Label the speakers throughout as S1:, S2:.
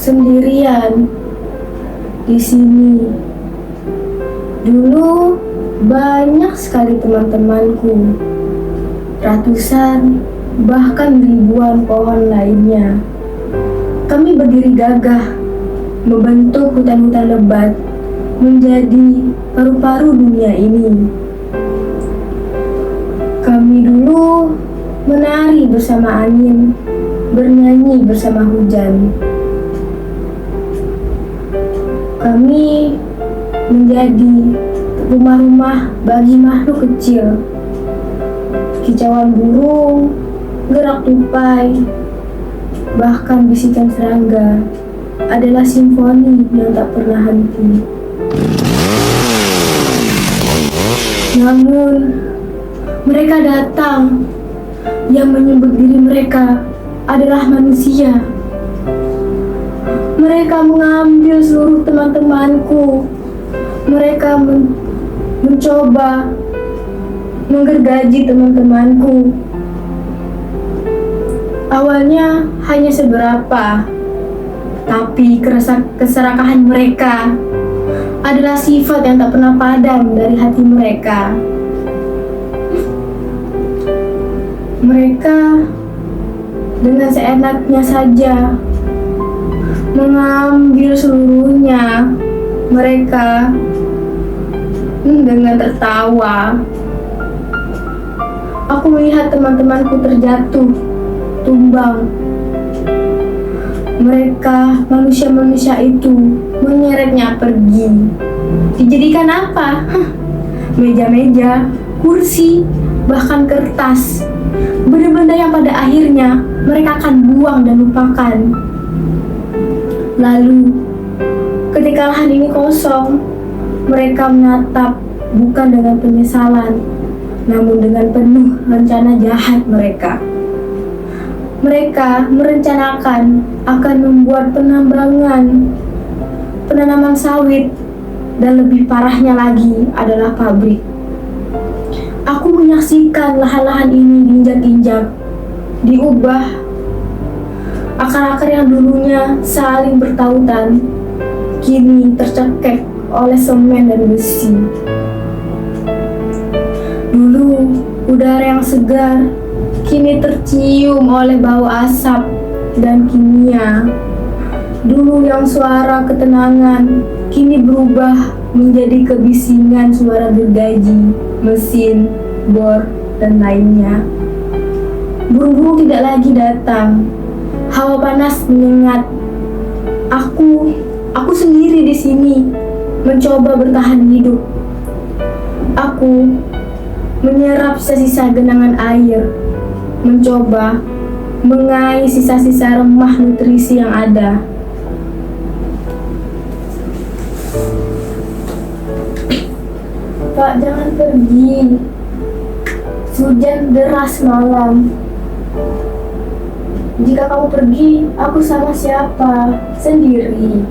S1: sendirian di sini. Dulu banyak sekali teman-temanku, ratusan bahkan ribuan pohon lainnya. Kami berdiri gagah, membentuk hutan-hutan lebat menjadi paru-paru dunia ini. Kami dulu menari bersama angin, bernyanyi bersama hujan. Kami menjadi rumah-rumah bagi makhluk kecil. Kicauan burung, gerak tupai, bahkan bisikan serangga adalah simfoni yang tak pernah henti. Namun, mereka datang yang menyebut diri mereka adalah manusia. Mereka mengambil seluruh teman-temanku. Mereka mencoba menggergaji teman-temanku. Awalnya hanya seberapa, tapi keserakahan mereka adalah sifat yang tak pernah padam dari hati mereka. Mereka dengan seenaknya saja mengambil seluruhnya. Mereka dengan tertawa. Aku melihat teman-temanku terjatuh, tumbang. Mereka, manusia-manusia itu, menyeretnya pergi. Dijadikan apa? Meja-meja, kursi, bahkan kertas. Benda-benda yang pada akhirnya mereka akan buang dan lupakan. Lalu, ketika lahan ini kosong, mereka menatap bukan dengan penyesalan, namun dengan penuh rencana jahat mereka. Mereka merencanakan akan membuat penanaman sawit, dan lebih parahnya lagi adalah pabrik. Aku menyaksikan lahan-lahan ini diinjak-injak, diubah. Akar-akar yang dulunya saling bertautan, kini tercekek oleh semen dan besi. Dulu, udara yang segar kini tercium oleh bau asap dan kimia. Dulu yang suara ketenangan kini berubah menjadi kebisingan suara gergaji, mesin, bor, dan lainnya. Burung-burung tidak lagi datang. Hawa panas menyengat. Aku sendiri di sini mencoba bertahan hidup. Aku menyerap sisa-sisa genangan air, mencoba mengais sisa-sisa remah nutrisi yang ada. Pak, jangan pergi. Hujan deras malam. Jika kamu pergi, aku sama siapa? Sendiri.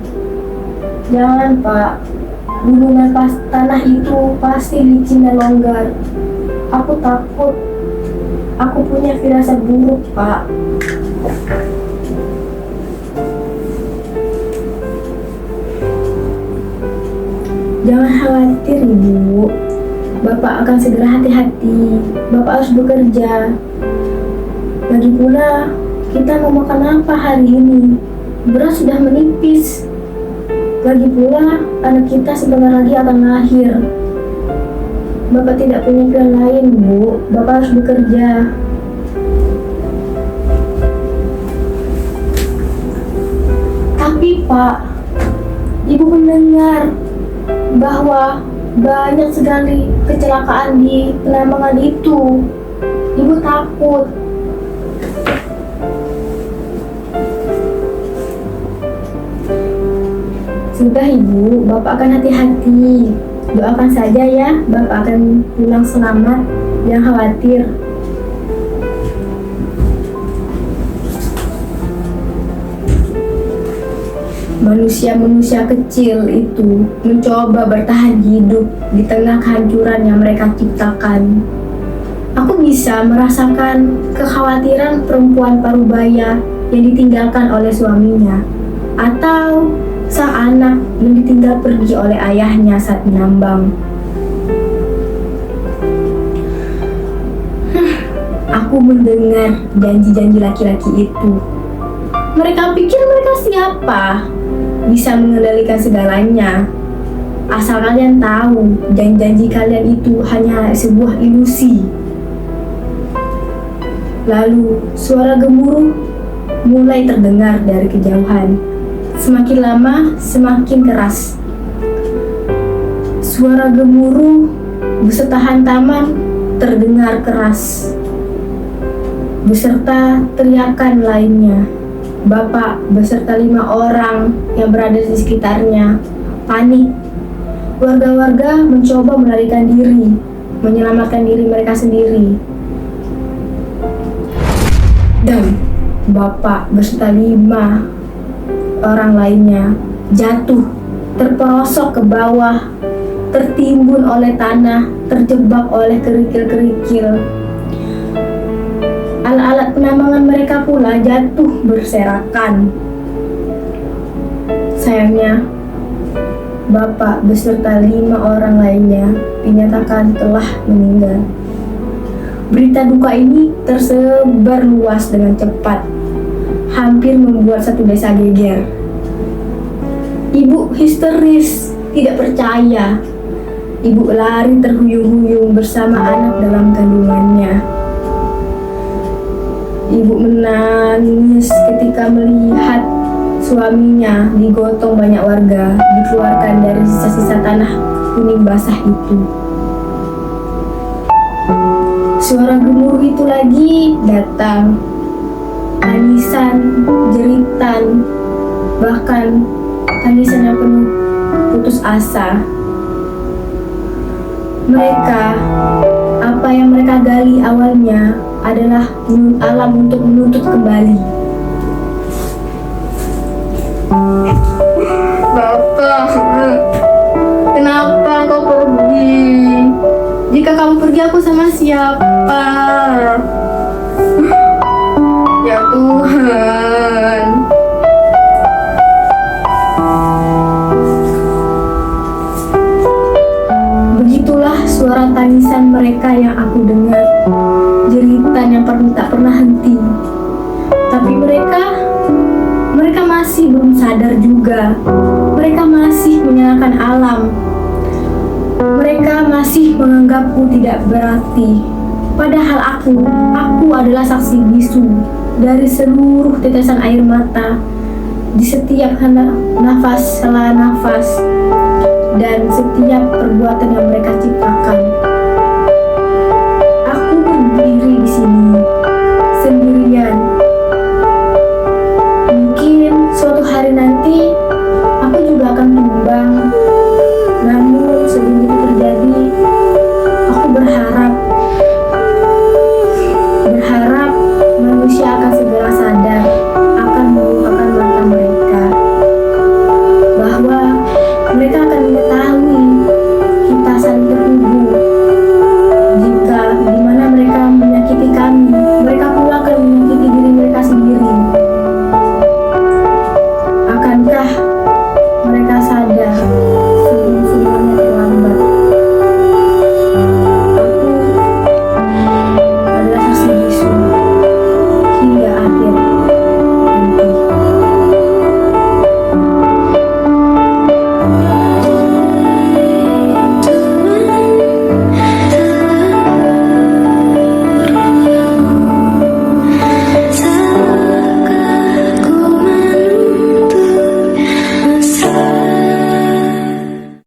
S1: Jangan, Pak. Gunungan tanah itu pasti licin dan longgar. Aku takut. Aku punya firasat buruk, Pak. Jangan khawatir, Ibu. Bapak akan segera hati-hati. Bapak harus bekerja. Lagi pula, kita mau makan apa hari ini? Beras sudah menipis. Lagi pula, anak kita sebentar lagi akan lahir. Bapak tidak punya pilihan lain, Bu. Bapak harus bekerja. Tapi, Pak, Ibu mendengar bahwa banyak sekali kecelakaan di penambangan itu. Ibu takut. Sudah, Ibu, Bapak akan hati-hati. Doakan saja ya, Bapak akan pulang selamat. Jangan khawatir. Manusia-manusia kecil itu mencoba bertahan hidup di tengah kehancuran yang mereka ciptakan. Aku bisa merasakan kekhawatiran perempuan parubaya yang ditinggalkan oleh suaminya. atau sang anak yang ditinggal pergi oleh ayahnya saat menambang. Aku mendengar janji-janji laki-laki itu. Mereka pikir mereka siapa? Bisa mengendalikan segalanya. Asal kalian tahu, janji-janji kalian itu hanya sebuah ilusi. Lalu, suara gemuruh mulai terdengar dari kejauhan. Semakin lama, semakin keras. Suara gemuruh beserta hantaman terdengar keras, beserta teriakan lainnya. Bapak beserta 5 orang yang berada di sekitarnya panik. Warga-warga mencoba melarikan diri, menyelamatkan diri mereka sendiri. Dan Bapak beserta 5 orang lainnya jatuh, terperosok ke bawah, tertimbun oleh tanah, terjebak oleh kerikil-kerikil. Alat-alat penambangan mereka pula jatuh berserakan. Sayangnya, Bapak beserta 5 orang lainnya dinyatakan telah meninggal. Berita duka ini tersebar luas dengan cepat, hampir membuat satu desa geger. Ibu histeris, tidak percaya. Ibu lari terhuyung-huyung bersama anak dalam kandungannya. Ibu menangis ketika melihat suaminya digotong banyak warga, dikeluarkan dari sisa-sisa tanah kuning basah itu. Suara gemuruh itu lagi datang. Tangisan, jeritan, bahkan tangisan yang penuh putus asa. Mereka, apa yang mereka gali awalnya adalah alam untuk menuntut kembali. Bapak, kenapa kau pergi? Jika kamu pergi, aku sama siapa? Ya Tuhan. Begitulah suara tangisan mereka yang aku dengar. Jeritan yang tak pernah henti. Tapi mereka masih belum sadar juga. Mereka masih menyalahkan alam. Mereka masih menganggapku tidak berarti. Padahal aku adalah saksi bisu dari seluruh tetesan air mata di setiap nafas, salah nafas, dan setiap perbuatan yang mereka ciptakan.